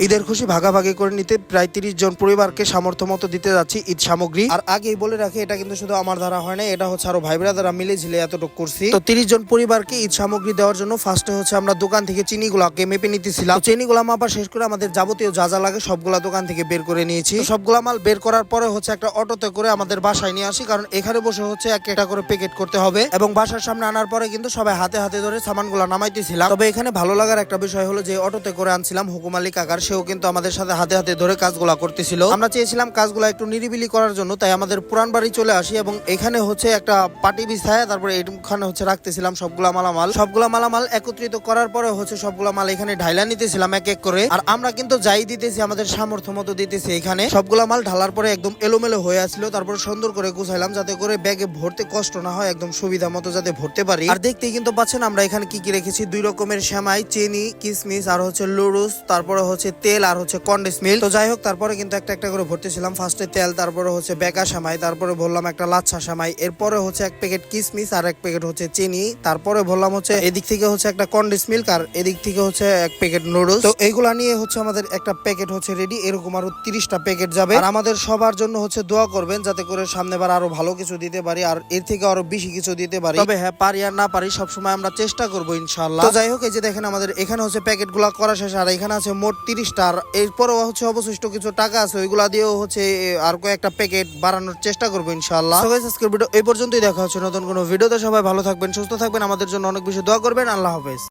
ঈদের খুশি ভাগাভাগি করে নিতে প্রায় 30 জন পরিবারকে সামর্থ্য মতো দিতে যাচ্ছি ঈদ সামগ্রী। আর আগেই বলে রাখি, এটা কিন্তু শুধু আমার দ্বারা হয় না, এটা হচ্ছে আরো ভাই ব্রাদাররা মিলে ঝিলে এতটুকু করছি। তো 30 জন পরিবারকে ঈদ সামগ্রী দেওয়ার জন্য ফার্স্টে হচ্ছে আমরা দোকান থেকে চিনিগুলাকে মেপে নিতেছিলাম। চিনিগুলা মাপা শেষ করে আমাদের যাবতীয় যা যা লাগে সবগুলা দোকান থেকে বের করে নিয়েছি। সবগুলা মাল বের করার পরে হচ্ছে একটা অটোতে করে আমাদের বাসায় নিয়ে আসি, কারণ এখানে বসে হচ্ছে এক একটা করে প্যাকেট করতে হবে। এবং বাসার সামনে আনার পরে কিন্তু সবাই হাতে হাতে ধরে সামানগুলা নামাইতেছিলাম। তবে এখানে ভালো লাগার একটা বিষয় হলো যে অটোতে করে আনছিলাম হুকুম আলী কাকার, সেও কিন্তু আমাদের সাথে হাতে হাতে ধরে কাজগুলা করতেছিল। আমরা চেয়েছিলাম কাজগুলা একটু নিরিবিলি করার জন্য, তাই আমাদের পুরান বাড়ি চলে আসি এবং এখানে হচ্ছে একটা পাটি বিছায় তারপরে এখানে হচ্ছে রাখতেছিলাম সবগুলা মালামাল একত্রিত করার পরে হচ্ছে সবগুলা মাল এখানে ঢাইলা নিতেছিলাম এক এক করে। আর আমরা কিন্তু যাই দিতেছি আমাদের সামর্থ্য মতো দিতেছি। এখানে সবগুলা মাল ঢালার পরে একদম এলোমেলো হয়ে আসছিল, তারপর সুন্দর করে গুছাইলাম যাতে করে ব্যাগে ভরতে কষ্ট না হয়, একদম সুবিধা মতো যাতে ভরতে পারি। আর দেখতেই কিন্তু পাচ্ছেন আমরা এখানে কি কি রেখেছি, 2 রকমের সেমাই, চিনি, কিশমিশ আর হচ্ছে লুরুস, তারপরে হচ্ছে তেল আর হচ্ছে কন্ডেন্স মিল্ক। তো যাই হোক, তারপরে কিন্তু একটা একটা করে ভরতেছিলাম। ফার্স্টে তেল, তারপরে হচ্ছে বেকা সেমাই, তারপরে বললাম একটা লাচ্ছা সেমাই, এরপরে হচ্ছে এক প্যাকেট কিশমিশ আর এক প্যাকেট হচ্ছে চিনি, তারপরে বললাম হচ্ছে এদিক থেকে হচ্ছে একটা কন্ডেন্স মিল্ক আর এদিক থেকে হচ্ছে এক প্যাকেট নুডলস। তো এইগুলা নিয়ে হচ্ছে আমাদের একটা প্যাকেট হচ্ছে রেডি। এরকম আরো 30টা প্যাকেট যাবে। আর আমাদের সবার জন্য হচ্ছে দোয়া করবেন যাতে করে সামনেবার আরো ভালো কিছু দিতে পারি আর এর থেকে আরো বেশি কিছু দিতে পারি। তবে হ্যাঁ, পারি আর না পারি সবসময় আমরা চেষ্টা করবো ইনশাআল্লাহ। তো যাই হোক, এই যে দেখেন আমাদের এখানে হচ্ছে প্যাকেট গুলা করা শেষ আর এখানে আছে মোট 30টা। আর এরপরও হচ্ছে অবশিষ্ট কিছু টাকা আছে, ওইগুলা দিয়েও হচ্ছে আর কয়েকটা প্যাকেট বাড়ানোর চেষ্টা করবো ইনশাআল্লাহ। সো গাইস, আজকের ভিডিও এই পর্যন্তই। দেখা হচ্ছে নতুন কোনো ভিডিওতে। সবাই ভালো থাকবেন, সুস্থ থাকবেন, আমাদের জন্য অনেক বেশি দোয়া করবেন। আল্লাহ হাফেজ।